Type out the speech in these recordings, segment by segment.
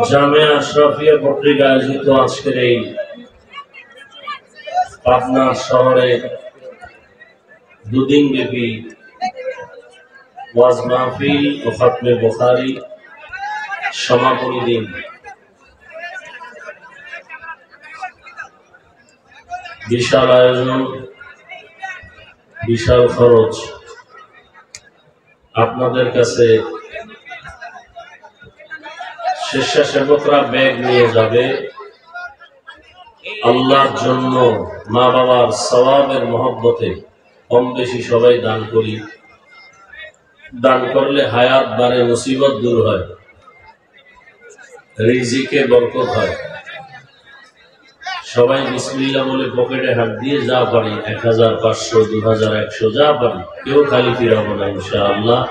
জামিয়া আশরাফিয়া কর্তৃক আয়োজিত আজকের এই পাবনা শহরে দুদিন ব্যাপী ওয়াজ মাহফিল ও খতমে বুখারী সমাপনী দিন। বিশাল আয়োজন, বিশাল খরচ। আপনাদের কাছে স্বেচ্ছাসেবকরা ব্যাগ নিয়ে যাবে, আল্লাহর জন্য মা বাবার সওয়াবের মহব্বতে কম বেশি সবাই দান করি। দান করলে হায়াত বাড়ে, মুসিবত দূর হয়, রিজিকে বরকত হয়। সবাই বিসমিল্লাহ বলে পকেটে হাত দিয়ে যা পারি 1000, 500, 2000, 100 যা পারি, কেউ খালি ফিরাবো না ইনশাআল্লাহ।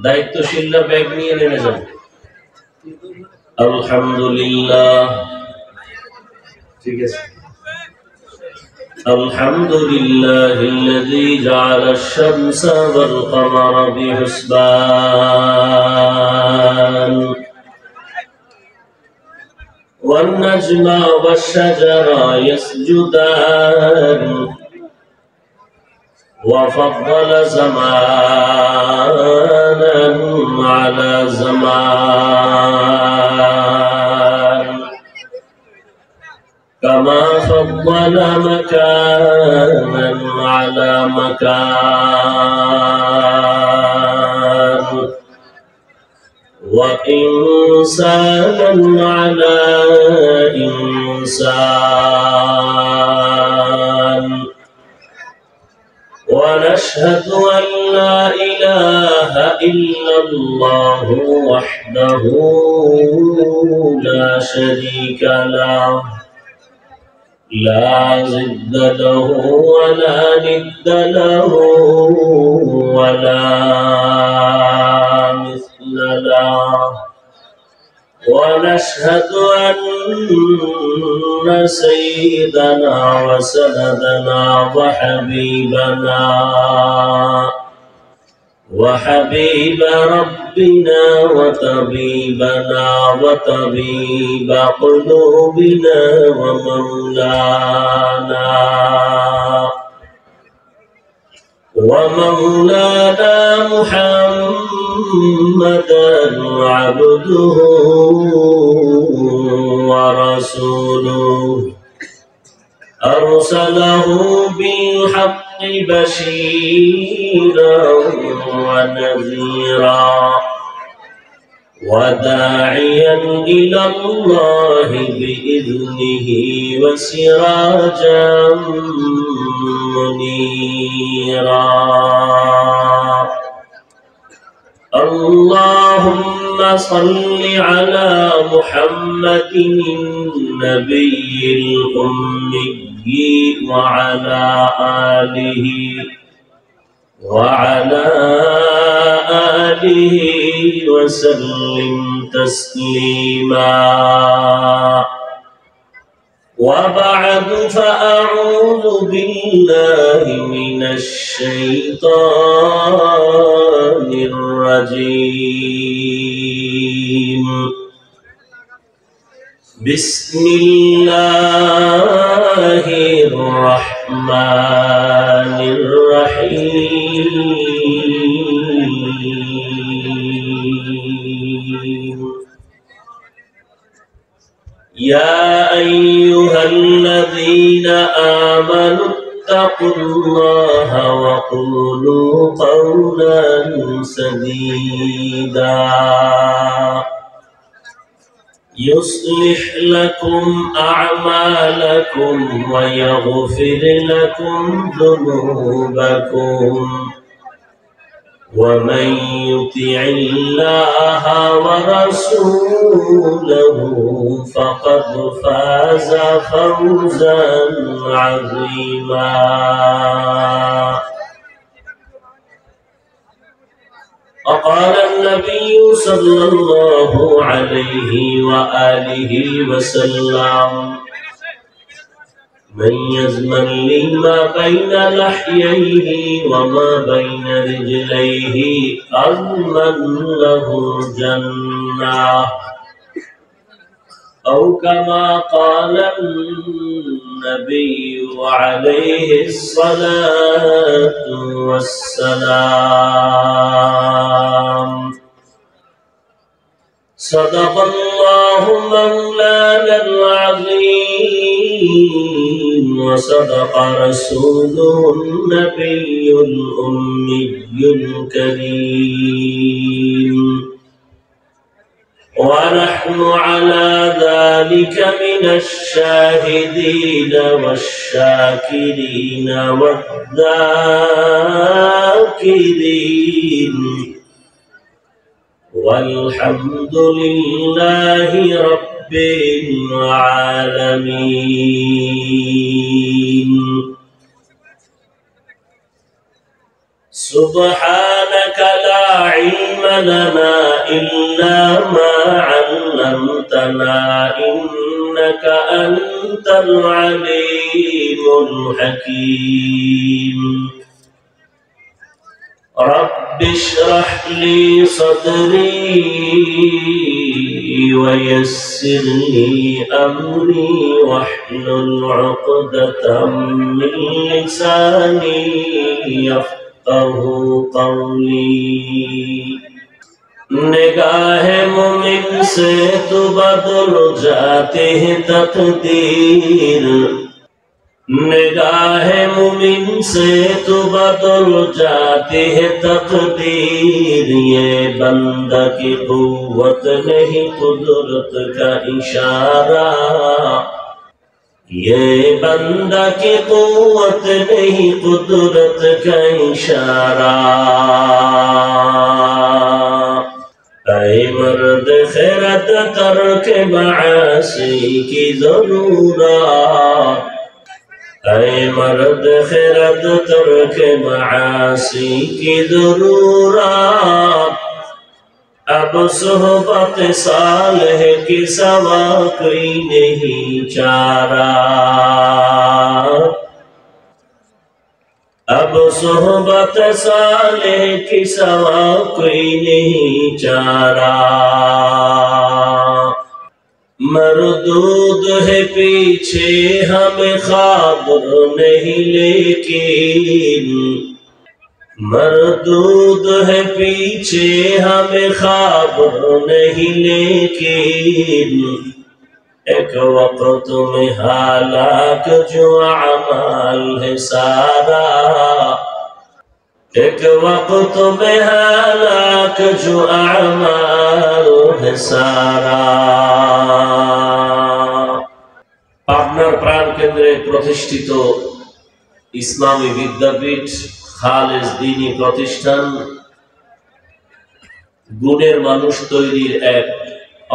দায়িত্বশীলরা ব্যাগ নিয়ে নেমে যাবে। আলহামদুলিল্লাহ, ঠিক আছে। আলহামদুলিল্লাহিল্লাযী জাআলাশ শামসা ওয়াল কমারা বিহুসবান ওয়ান নাজমা ওয়াশ শাজারা ইয়াসজুদান ওয়া ফাদ্দালা জামানান আলা জামান كما فضل مكانا على مكان وإنسانا على إنسان ونشهد أن لا إله إلا الله وحده لا شريك له لا ضد له ولا ند له ولا مثل له ونشهد أن سيدنا وسندنا وحبيب ربنا وطبيبنا وطبيب قلوبنا ومولانا محمدا عبده ورسوله أرسله بالحق بشيرا ونذيرا وداعيا إلى الله بإذنه وسراجا منيرا اللهم صل على محمد النبي الأمي وعلى آله وسلم تسليما وبعد فأعوذ بالله من الشيطان الرجيم بسم الله الرحمن الرحيم يا أيها الذين آمنوا اتقوا الله وقولوا قولا سديدا يصلح لكم أعمالكم ويغفر لكم ذنوبكم ومن يطع الله ورسوله فقد فاز فوزا عظيما وقال النبي صلى الله عليه وآله وسلم من يزمن لي ما بين لحييه وما بين رجليه أضمن له الجنة أو كما قال النبي عليه الصلاة والسلام صدق الله مولانا العظيم وصدق رسوله النبي الأمي الكريم ونحن على ذلك من الشاهدين والشاكرين والذاكرين والحمد لله رب العالمين سبحانك لا علم لنا إلا ما علمتنا إنك أنت العليم الحكيم رب اشرح لي صدري ويسر لي أمري واحلل عقدة من لساني يفقه قولي निगाह मुमिन से तो बदल जाते हैं तकदीर निगाह मुमिन से तो बदल जाते हैं तकदीर ये बंदा की कुव्वत नहीं कुदरत का इशारा ये बंदा की कुव्वत नहीं कुदरत का इशारा ऐ मर्द खैरत तर्क मासी की ज़रूरत ऐ मर्द खैरत तर्क मासी की ज़रूरत अब सोहबत सालेह की सवा कोई नहीं चारा अब सोहबत सालेह की सवा कोई नहीं चारा मरदूद है पीछे हमें ख़बर नहीं लेकिन मरदूद है पीछे हमें ख़बर नहीं लेकिन एक वक्त में हालाक जो अमाल है सारा एक वक्त में हालाक जो अमाल है सारा আপনার প্রাণ কেন্দ্রে প্রতিষ্ঠিত ইসলামী বিদ্যাপীঠ খালেজ দ্বীনি প্রতিষ্ঠান গুণের মানুষ তৈরির এক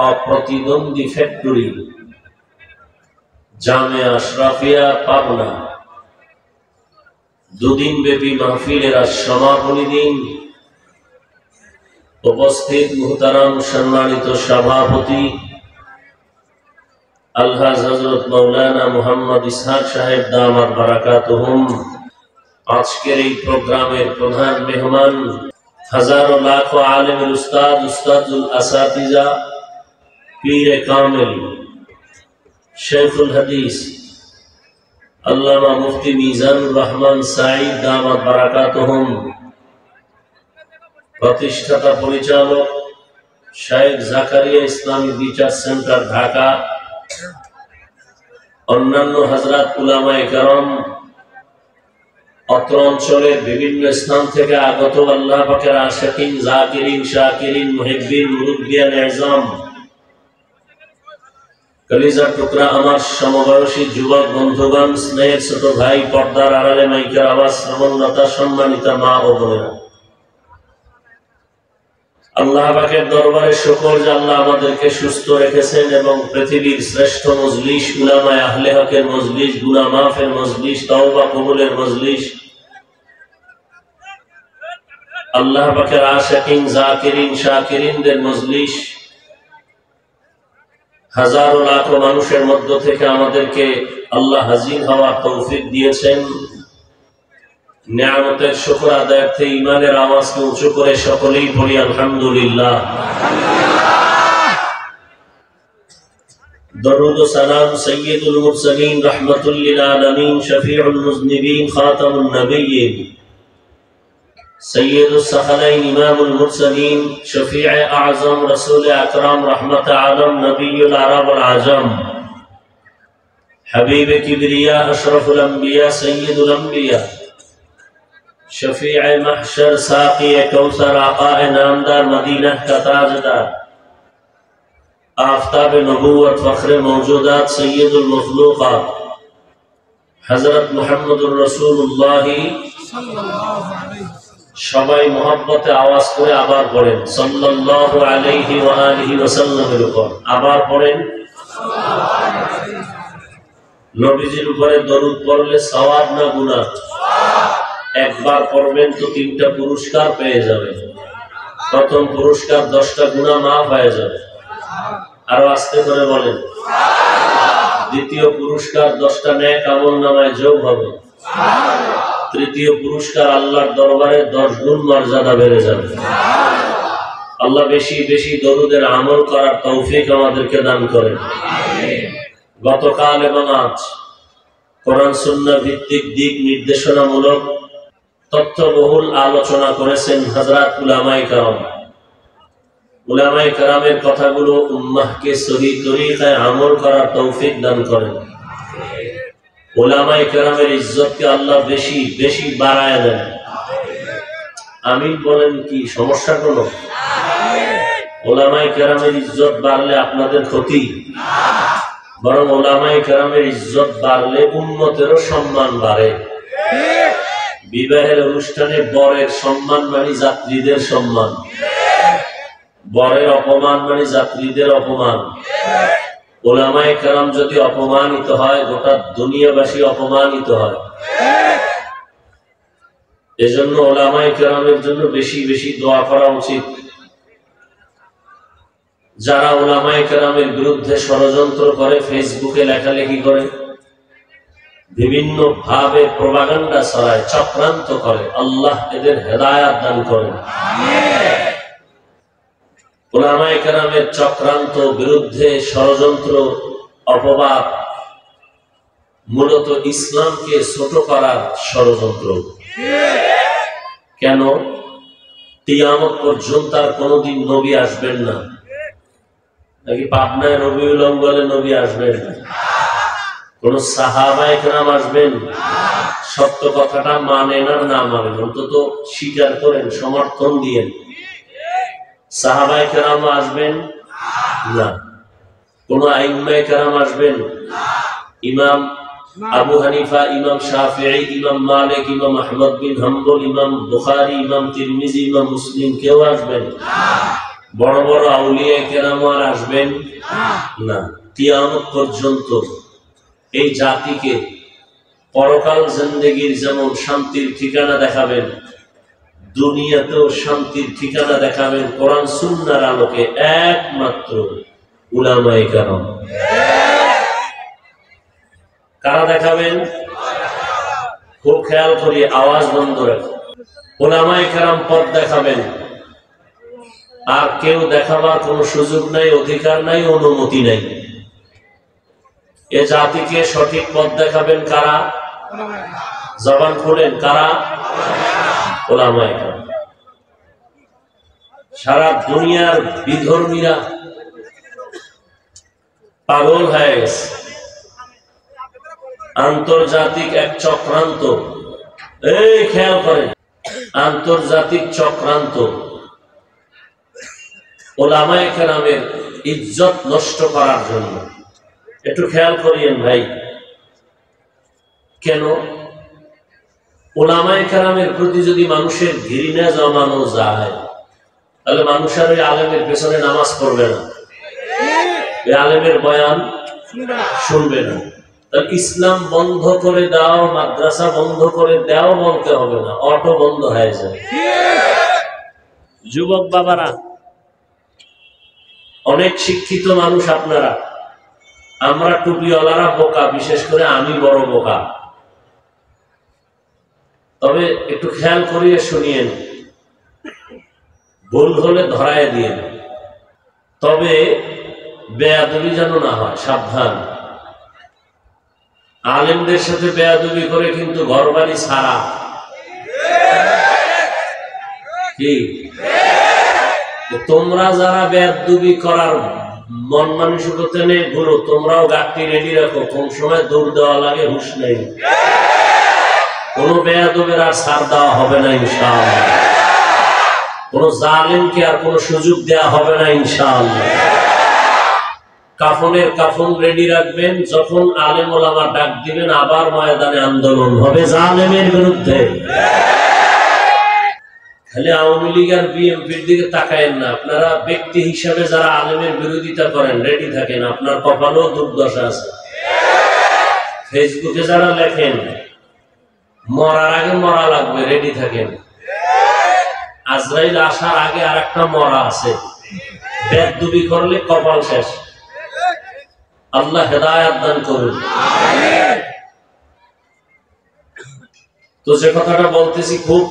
অপ্রতিদ্বন্দ্বী ফ্যাক্টরি জামিয়া আশরাফিয়া পাবনা দুদিন ব্যাপী মাহফিলের আজ সমাপনী দিন উপস্থিত মুহতারাম সম্মানিত সভাপতি আলহাজ হযরত মাওলানা মুহাম্মদ ইসহাক সাহেব দামাত বারাকাতুহুম আজকের এই প্রোগ্রামের প্রধান মেহমান হাজারো লাখো আলেমের উস্তাদ উস্তাদুল আসাতিজা পীরে কামিল শেখুল হাদিস আল্লামা মুফতি মিজানুর রহমান সাঈদ দামাত বারাকাতুহুম প্রতিষ্ঠাতা পরিচালক শেখ জাকারিয়া ইসলামী বিচার সেন্টার ঢাকা অন্যান্য হযরত উলামায়ে কেরাম অত্র অঞ্চলের বিভিন্ন স্থান থেকে আগত আল্লাহ পাকের আশিকিন জাকিরিন শাকিরিন মুহিব্বিন মুরব্বিয়ান ইজাম কলিজার টুকরা আমার সমবয়সী যুবক বন্ধুগণ স্নেহের ছোট ভাই পর্দার আড়ালে মাইকের আওয়াজ শ্রবণরতা সম্মানিতা মা ও বোনেরা আল্লাহ পাকের দরবারে শুকর যে আল্লাহ আমাদেরকে সুস্থ রেখেছেন এবং পৃথিবীর শ্রেষ্ঠ মজলিস উলামায়ে আহলে হকের মজলিস গুনাহ মাফের মজলিস তওবা কবুলের মজলিস আল্লাহ পাকের আশিকিন জাকিরিন শাকিরিনদের মজলিস হাজারো লাখো মানুষের মধ্য থেকে আমাদেরকে আল্লাহ হাজির হওয়ার তৌফিক দিয়েছেন নিয়ামতের শুকর আদায়ার্থে ঈমানের আওয়াজকে উঁচু করে সকলেই পড়ি আলহামদুলিল্লাহ दरूद सलाम सय्यदुल मुरसलीन रहमतुल लिल आलमीन शफीउल मुज़निबीन खातमुन नबिय्यीन सय्यदुस सखलैन इमामुल मुरसलीन शफीअ आज़म रसूल अकरम रहमत आलम नबियुल अरब वल आजम हबीब किबरिया अशरफुल अंबिया सय्यदुल अंबिया शफीअ महशर साक़ी कौसर आक़ाए नामदार मदीना का ताजदार आफ़ताब नबूवत फ़ख्र मौजूदात सय्यदुल मखलूक़ात हज़रत मुहम्मदुर रसूलुल्लाह सबाई मोहब्बते आवाज़ करे आबार पढ़ेन सल्लल्लाहु अलैहि व आलिहि वसल्लमेर उपর आबार पढ़ेन नबीजिर उपरे दरूद पढ़ले सवाब ना गुनाह একবার পড়বেন তো 3টা পুরস্কার পেয়ে যাবেন প্রথম পুরস্কার 10টা গুনাহ maaf হয়ে যাবে আর আস্তে করে বলেন দ্বিতীয় পুরস্কার 10টা নেক আমলনামায় যোগ হবে তৃতীয় পুরস্কার আল্লাহর দরবারে 10 গুণ মর্যাদা বেড়ে যাবে আল্লাহ বেশি বেশি দরুদের আমল করার তৌফিক আমাদেরকে দান করেন আমিন গতকাল এবং আজ কোরআন সুন্নাহ ভিত্তিক দিক নির্দেশনামূলক তথ্যবহুল আলোচনা করেছেন হযরত উলামায়ে কেরাম উলামায়ে কেরামের কথাগুলো উম্মাহকে সহি তরিকায় আমল করার তৌফিক দান করেন আমিন উলামায়ে কেরামের ইজ্জতকে আল্লাহ বেশি বেশি বাড়ায় দেন আমিন বলেন কি সমস্যা কোনো আমিন উলামায়ে কেরামের ইজ্জত বাড়লে আপনাদের ক্ষতি না বরং উলামায়ে কেরামের ইজ্জত বাড়লে উম্মতেরও সম্মান বাড়ে ঠিক বিবাহের অনুষ্ঠানে বরের সম্মান মানে যাত্রীদের সম্মান বরের অপমান মানে যাত্রীদের অপমান উলামায়ে কেরাম যদি অপমানিত হয় গোটা দুনিয়াবাসী অপমানিত হয় এজন্য উলামায়ে কেরামের জন্য বেশি বেশি দোয়া করা উচিত যারা উলামায়ে কেরামের বিরুদ্ধে ষড়যন্ত্র করে ফেসবুকে লেখালেখি করে বিভিন্ন ভাবে প্রপাগান্ডা ছড়ায় চক্রান্ত করে আল্লাহ এদের হেদায়েত দান করেন আমিন উলামায়ে কেরামের চক্রান্ত বিরুদ্ধে ষড়যন্ত্র অপবাদ মূলত ইসলামকে ছোট করার ষড়যন্ত্র কেন কিয়ামত পর্যন্ত আর কোনোদিন নবী আসবেন না নাকি পাবনায় রবিউল আউয়ালে নবী আসবেন না কোন সাহাবায়ে কেরাম আসবেন সত্য কথাটা মানেন আর না মানেন অন্তত স্বীকার করেন সমর্থন দিয়েন সাহাবায়ে কেরাম আসবেন না কোন আইম্মায়ে কেরাম আসবেন না ইমাম আবু হানিফা ইমাম শাফিঈ ইমাম মালিক ইমাম আহমদ বিন হাম্বল ইমাম বুখারী ইমাম তিরমিজি ইমাম মুসলিম কেউ আসবেন না বড় বড় আউলিয়া কেরাম আর আসবেন না কিয়ামত পর্যন্ত এই জাতিকে পরকাল জিন্দেগীর যেমন শান্তির ঠিকানা দেখাবেন দুনিয়াতেও শান্তির ঠিকানা দেখাবেন কোরআন সুন্নাহর আলোকে একমাত্র উলামায়ে কেরাম কারা দেখাবেন খুব খেয়াল করি আওয়াজ বন্ধ রাখুন উলামায়ে কেরাম পথ দেখাবেন আর কেউ দেখাবার কোনো সুযোগ নাই অধিকার নাই অনুমতি নাই এ জাতিকে সঠিক পথ দেখাবেন কারা জবান খোলেন কারা উলামায়ে কেরাম সারা দুনিয়ার বিধর্মীরা পাগল হয়ে গেছে আন্তর্জাতিক এক চক্রান্ত এই খেয়াল করেন আন্তর্জাতিক চক্রান্ত উলামায়ে কেরামের ইজ্জত নষ্ট করার জন্য একটু খেয়াল করিয়েন ভাই কেন উলামায়ে কেরামের প্রতি যদি মানুষের ঘৃণা জমানো যায় তাহলে মানুষের ওই আলেমের পেছনে নামাজ পড়বে না এই আলেমের বয়ান শুনবে না তাহলে ইসলাম বন্ধ করে দাও মাদ্রাসা বন্ধ করে দাও বলতে হবে না অটো বন্ধ হয়ে যায় যুবক বাবারা অনেক শিক্ষিত মানুষ আপনারা আমরা টুপিওয়ালারা বোকা বিশেষ করে আমি বড় বোকা তবে একটু খেয়াল করিয়ে শুনিয়েন ভুল হলে ধরায় দিয়ে তবে বেয়াদবি যেন না হয়, সাবধান। আলেমদের সাথে বেয়াদবি করে কিন্তু ঘরবাড়ি ছাড়া। কি তোমরা যারা বেয়াদবি করার মন মানসিকতা নেই বলো, তোমরাও গাড়ি রেডি রাখো, কোন সময় দৌড় দেওয়া লাগে হুঁশ নেই। কোন বেয়াদবের আর ছাড় দেওয়া হবে না ইনশাআল্লাহ। কোন জালেমকে আর কোন সুযোগ দেওয়া হবে না ইনশাআল্লাহ। কাফনের কাফন রেডি রাখবেন, যখন আলেম ওলামা ডাক দিবেন আবার ময়দানে আন্দোলন হবে জালেমের বিরুদ্ধে। খালি আওয়ামী লীগ আর বিএনপির দিকে তাকায়েন না, আপনারা ব্যক্তি হিসাবে যারা আলেমের বিরোধিতা করেন রেডি থাকেন, আপনার কপালেও দুর্দশা আছে। ফেসবুকে যারা লেখেন মরার আগে মরা লাগবে, রেডি থাকেন। আজরাইল আসার আগে আর একটা মরা আছে, বেয়াদবি করলে কপাল শেষ। আল্লাহ হেদায়েত দান করুন। তো যে কথাটা বলতেছি খুব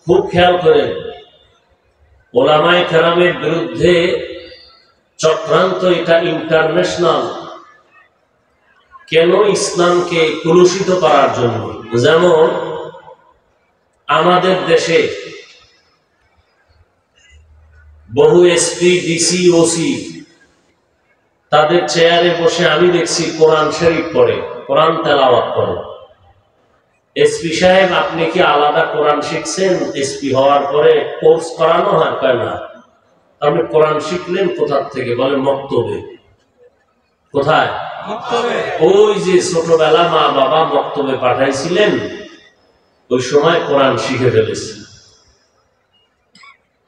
খুব খেয়াল করেন, ওলামায়ে কেরামের বিরুদ্ধে চক্রান্ত, এটা ইন্টারন্যাশনাল। কেন? ইসলামকে কলুষিত করার জন্য। যেমন আমাদের দেশে বহু এসপি, ডিসি, ওসি তাদের চেয়ারে বসে আমি দেখছি কোরআন শরীফ পড়ে, কোরআন তেলাওয়াত করে। এসপি সাহেব, আপনি কি আলাদা কোরআন শিখছেন? এসপি হওয়ার পরে কোর্স করানো হয়? কয় না। আপনি কোরআন শিখলেন কোথা থেকে? বলে মক্তবে। কোথায়? ওই যে ছোটবেলা মা বাবা মক্তবে পাঠাইছিলেন, ওই সময় কোরআন শিখে ফেলেছি।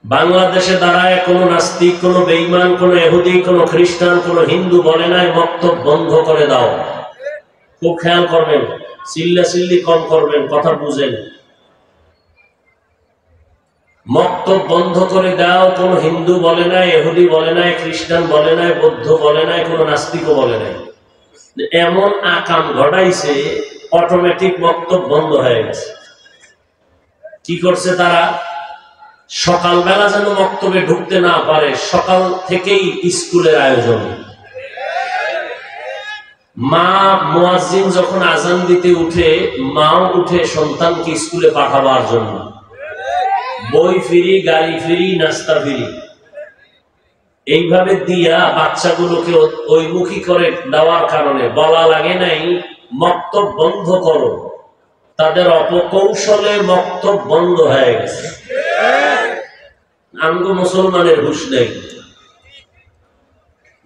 বাংলাদেশে দাঁড়ায় কোন নাস্তিক, কোন বেঈমান, কোন ইহুদি, কোন খ্রিস্টান, কোন হিন্দু বলে নাই মক্তব বন্ধ করে দাও। খুব খেয়াল করবেন, চিল্লাচিল্লি কম করবেন, কথা বুঝেন। মক্তব বন্ধ করে দাও কোন হিন্দু বলে নাই, ইহুদি বলে নাই, খ্রিস্টান বলে নাই, বৌদ্ধ বলে নাই, কোন নাস্তিকও বলে নাই। এমন আকাম ঘটাইছে, অটোমেটিক মক্তব বন্ধ হয়ে গেছে। কি করছে তারা? সকালবেলা যেন মক্তবে ঢুকতে না পারে, সকাল থেকেই স্কুলের আয়োজন। মা মুয়াজ্জিন যখন আজান দিতে উঠে, মাও উঠে সন্তানকে স্কুলে পাঠাবার জন্য। বই ফ্রি, গাড়ি ফ্রি, নাস্তা ফ্রি, এইভাবে দিয়া বাচ্চাগুলোকে ওইমুখী করে দেওয়ার কারণে বলা লাগে নাই মক্তব বন্ধ করো। তাদের অপকৌশলে মক্তব বন্ধ হয়ে গেছে। আমগো মুসলমানের হুঁশ নেই।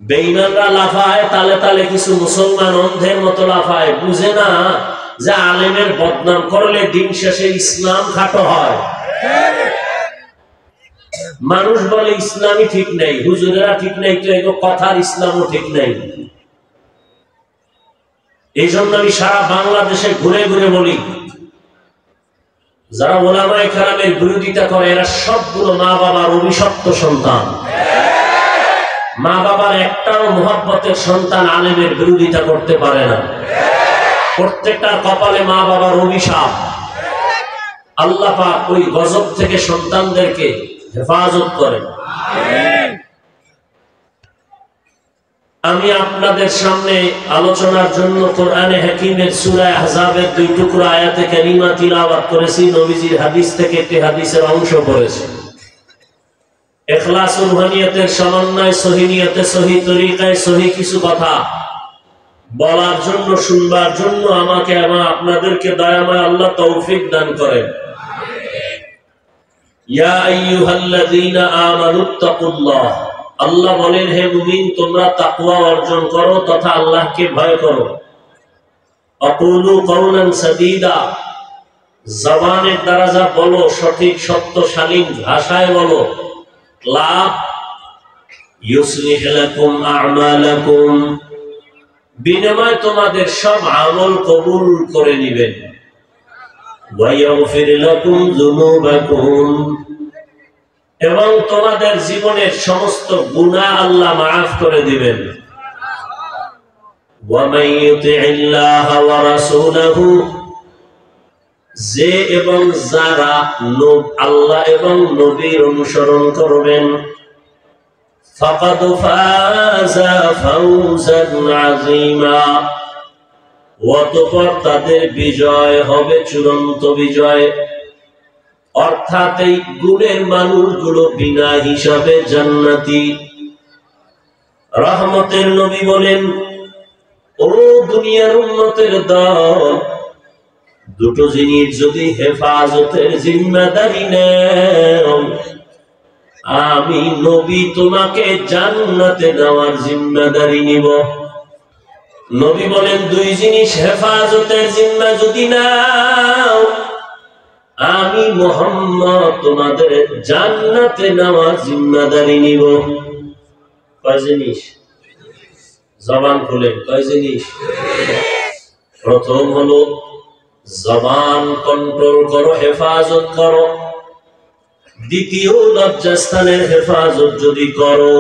বেঈমানরা লাফায় তালে তালে, কিছু মুসলমান অন্ধের মতো লাফায়, বুঝে না যে আলেমের বদনাম করলে দিন শেষে ইসলাম খাটো হয়। মানুষ বলে ইসলামই ঠিক নেই, হুজুরেরা ঠিক নেই, তো এগুলো কথার ইসলামও ঠিক নেই। এই জন্য আমি সারা বাংলাদেশে ঘুরে ঘুরে বলি, যারা ওলামায়ে কেরামের বিরোধিতা করে এরা সবগুলো মা বাবার অভিশপ্ত সন্তান। মা বাবার একটাও মুহাব্বতের সন্তান আলেমের বিরোধিতা করতে পারে না। প্রত্যেকটার কপালে মা বাবার অভিশাপ। আল্লাহ পাক ওই গজব থেকে সন্তানদেরকে হেফাজত করেন। আমি আপনাদের সামনে আলোচনার জন্য কোরআনে হাকিমের সূরা আহজাবের 2 টুকরা আয়াতে কারিমা তিলাওয়াত করেছি। নবীজির হাদিস থেকে একটি হাদিসের অংশ পড়েছি। ইখলাসুল নিয়তের সমন্বয়, সহি নিয়তে, সহি তরিকায়, সহি কিছু কথা বলার জন্য, শুনবার জন্য আমাকে এবং আপনাদেরকে দয়াময় আল্লাহ তৌফিক দান করেন। ইয়া আইয়ুহাল্লাযীনা আমানুত্তাকুল্লাহ, আল্লাহ বলেন হে মুমিন তোমরা তাকওয়া অর্জন করো তথা আল্লাহকে ভয় করো। আকুলু কাওলান সাদীদা, জবানের দ্বারা যা বলো সঠিক সত্য শালীন ভাষায় বলো। লাভ ইউসলিহ লাকুম আ'মালাকুম, বিনিময়ে তোমাদের সব আমল কবুল করে নেবেন। ওয়া ইয়াগফির লাকুম যুনুবাকুম, এবং তোমাদের জীবনের সমস্ত গুনাহ আল্লাহ মাফ করে দিবেন। ওয়া মান ইউতি'িল্লাহ ওয়া রাসূলাহু, যে এবং যারা আল্লাহ এবং নবীর অনুসরণ করবেন, ফাকাদ ফাযা ফাওজান আযীমা, অতঃপর তাদের বিজয় হবে চূড়ান্ত বিজয়। অর্থাৎ এই গুণের মানুষগুলো বিনা হিসাবে জান্নাতি। রহমতের নবী বলেন, ও দুনিয়ার উম্মতের দল, দুটো জিনিস যদি হেফাজতের জিম্মাদারি নেও, আমি নবী তোমাকে জান্নাতে নেওয়ার জিম্মাদারি নিব। নবী বলেন, দুই জিনিস হেফাজতের জিম্মা যদি নাও, আমি মুহাম্মদ তোমাদের জান্নাতে নেওয়ার জিম্মাদারি নিব। কয় জিনিস? জবান খুলেন, কয় জিনিস? প্রথম হলো জবান কন্ট্রোল করো, হেফাজত করো। দ্বিতীয়, লজ্জাস্থানের হেফাজত যদি করো,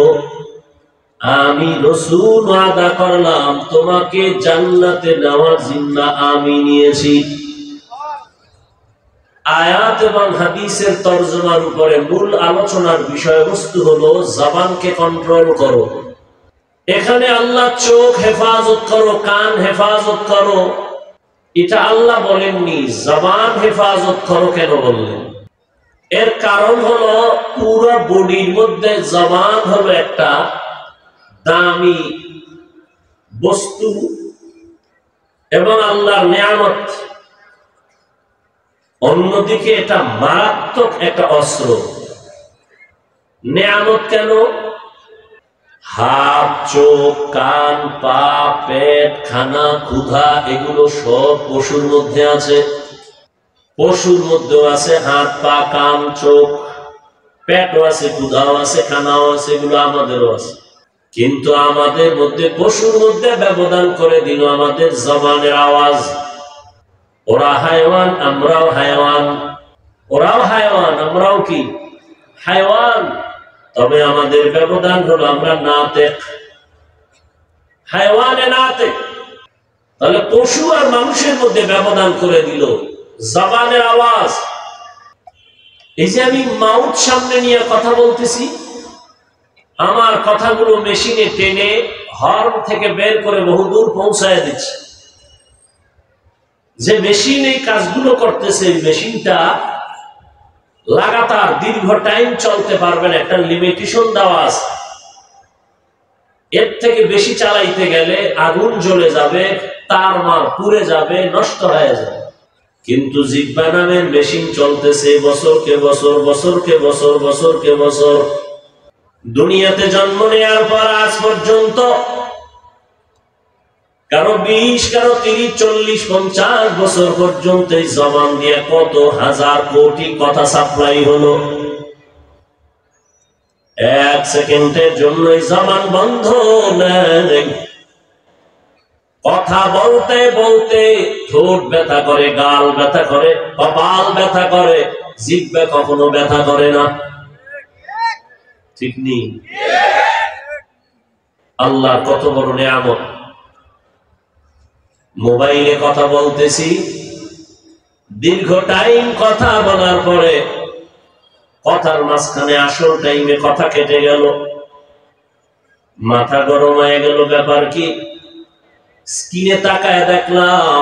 আমি রাসূল ওয়াদা করলাম তোমাকে জান্নাতে নেওয়ার জিম্মা আমি নিয়েছি। আয়াত এবং হাদিসের তরজমার উপরে মূল আলোচনার বিষয়বস্তু হলো জবানকে কন্ট্রোল করো। এখানে আল্লাহ চোখ হেফাজত করো, কান হেফাজত করো, এটা আল্লাহ বলেননি। জবান হেফাজত করো কেন বললেন? এর কারণ হলো পুরো বডির মধ্যে জবান হলো একটা দামি বস্তু এবং আল্লাহর নিয়ামত, অন্যদিকে এটা মারাত্মক একটা অস্ত্র। নিয়ামত কেন? হাত, চোখ, কান, পা, পেট, খানা, ক্ষুধা, এগুলো সব পশুর মধ্যে আছে। পশুর মধ্যেও আছে হাত, পা, কান, চোখ, পেটও আছে, ক্ষুধাও আছে, খানাও আছে, এগুলো আমাদেরও আছে। কিন্তু আমাদের মধ্যে, পশুর মধ্যে ব্যবধান করে দিল আমাদের জবানের আওয়াজ। ওরা হায়ওয়ান, আমরাও হায়ওয়ান। ওরাও হায়ওয়ান, আমরাও কি হায়ওয়ান। তবে আমাদের ব্যবধান হলো আমরা নাতেক, হায়ওয়ানে নাতেক। তাহলে পশু আর মানুষের মধ্যে ব্যবধান করে দিল জবানের আওয়াজ। এই যে আমি মাউথ সামনে নিয়ে কথা বলতেছি, আমার কথাগুলো মেশিনে টেনে হর্ন থেকে বের করে বহুদূর পৌঁছায় দিচ্ছে। যে মেশিন এই কাজগুলো করতেছে, এই মেশিনটা লাগাতার দীর্ঘ টাইম চলতে পারবে না, একটা লিমিটেশন দেওয়া আছে। এর থেকে বেশি চালাইতে গেলে আগুন জ্বলে যাবে, তার মার পুড়ে যাবে, নষ্ট হয়ে যাবে। কিন্তু জিহ্বা নামের মেশিন চলতেছে বছরকে বছর, বছরকে বছর, বছরকে বছর। দুনিয়াতে জন্ম নেওয়ার পর আজ পর্যন্ত কারো 20, কারো 30, 40, 50 বছর পর্যন্ত এই জবান দিয়ে কত হাজার কোটি কথা সাপ্লাই হলো। এক সেকেন্ডের জন্য এই জবান বন্ধ নেই। কথা বলতে বলতে ঠোঁট ব্যথা করে, গাল ব্যথা করে, কপাল ব্যথা করে, জিহ্বা কখনো ব্যথা করে না। ঠিক নেই? আল্লাহ কত বড় নিয়ামত। মোবাইলে কথা বলতেছি, দীর্ঘ টাইম কথা বলার পরে কথার মাঝখানে আসল টাইমে কথা কেটে গেল, মাথা গরম হয়ে গেল। ব্যাপার কি? স্ক্রিনে তাকায় দেখলাম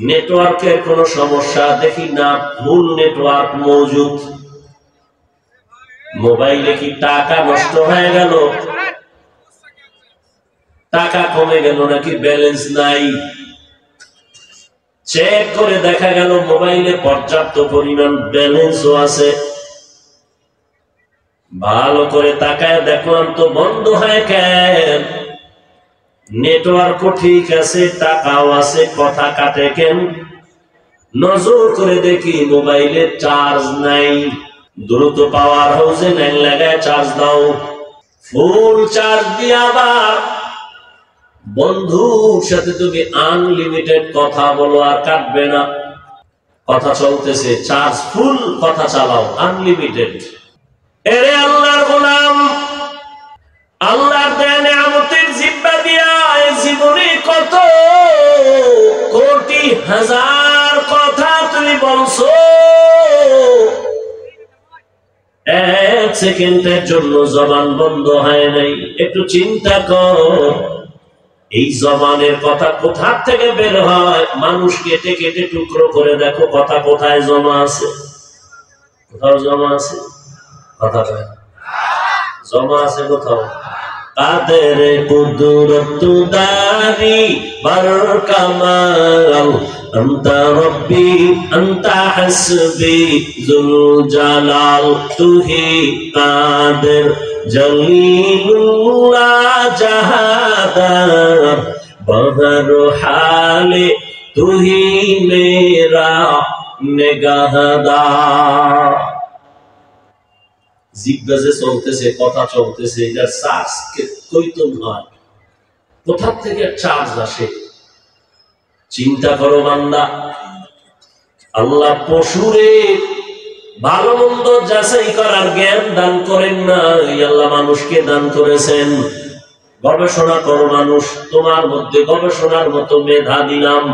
নেটওয়ার্কের কোন সমস্যা, দেখি না ভুল নেটওয়ার্ক মজুদ। মোবাইলে কি টাকা নষ্ট হয়ে গেল, টাকা কমে গেল, নাকি ব্যালেন্স নাই? চেক করে দেখা গেল মোবাইলে পর্যাপ্ত পরিমাণ ব্যালেন্সও আছে। ভালো করে তাকায় দেখলাম তো বন্ধ হয় কেন? নেটওয়ার্কও ঠিক আছে, টাকাও আছে, কথা কাটে কেন? নজর করে দেখি মোবাইলে চার্জ নাই। দ্রুত পাওয়ার হাউসে লাইন লাগায় চার্জ দাও। ফুল চার্জ দিয়ে আবার বন্ধুর সাথে তুমি আনলিমিটেড কথা বলো, আর কাটবে না। কথা চলতেছে, চার্জ ফুল, কথা চালাও আনলিমিটেড। এরে আল্লাহর গোলাম, আল্লাহর দেয়া নিয়ামতের জিহ্বা দিয়া এই জীবনে কত কোটি হাজার কথা তুমি বলছো। এক সেকেন্ডের জন্য জবান বন্ধ হয় নাই। একটু চিন্তা কর, এই জবানের কথা কোথা থেকে বের হয়? মানুষ কেটে কেটে টুকরো করে দেখো, কথা কোথায় জমা আছে? কোথাও জমা আছে? কথা জমা আছে কোথাও? কাদের কুদরত দারি বার কামাল, আনতা রব্বি আনতা হাসবি যুল জালাল, তুহি কাদের জলিলুল্লাহ জাহাদার, বহর হালে তুহি মেরা নিগাহদার। জিহ্বা যে চলতেছে, কথা চলতেছে, এটার চার্জ কইতো নয়, কোথা থেকে চার্জ আসে? চিন্তা করো বান্দা, আল্লাহ পশুরে ভালো মন্দ যাচাই করার জ্ঞান দান করেন না, আল্লাহ মানুষকে দান করেছেন। গবেষণা করো মানুষ, তোমার মধ্যে গবেষণার মতো মেধা দিলাম।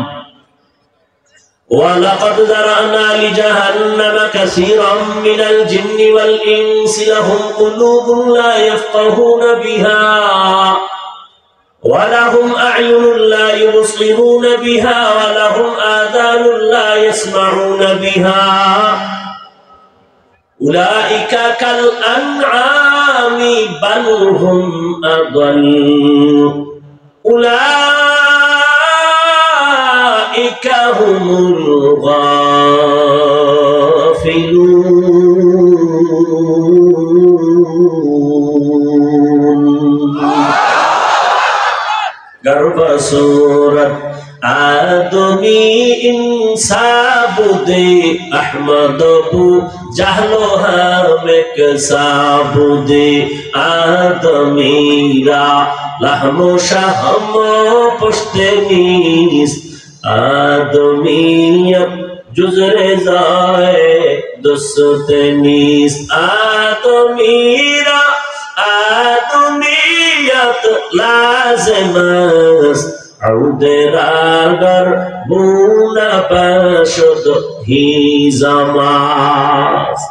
وَلَقَدْ ذَرَأْنَا لِجَهَنَّمَ كَثِيرًا مِنَ الْجِنِّ وَالْإِنسِ لَهُمْ قُلُوبٌ لَا يَفْقَهُونَ بِهَا وَلَهُمْ أَعْيُنٌ لَا يُبْصِرُونَ بِهَا وَلَهُمْ آذَانٌ لَا يَسْمَعُونَ بِهَا أُولَئِكَ كَالْأَنْعَامِ بَلْ هُمْ أَضَلُّ أُولَئِكَ هُمُ الْغَافِلُونَ. گرب صورت آدمی انسابود احمد بو جہلو ہم کسابود آدمی را لحم و شہم پشت نیست آدمیت جز رضائے دست نیست آدمی را آدمیت لازم است عود راگر بونا پشد ہی زماست.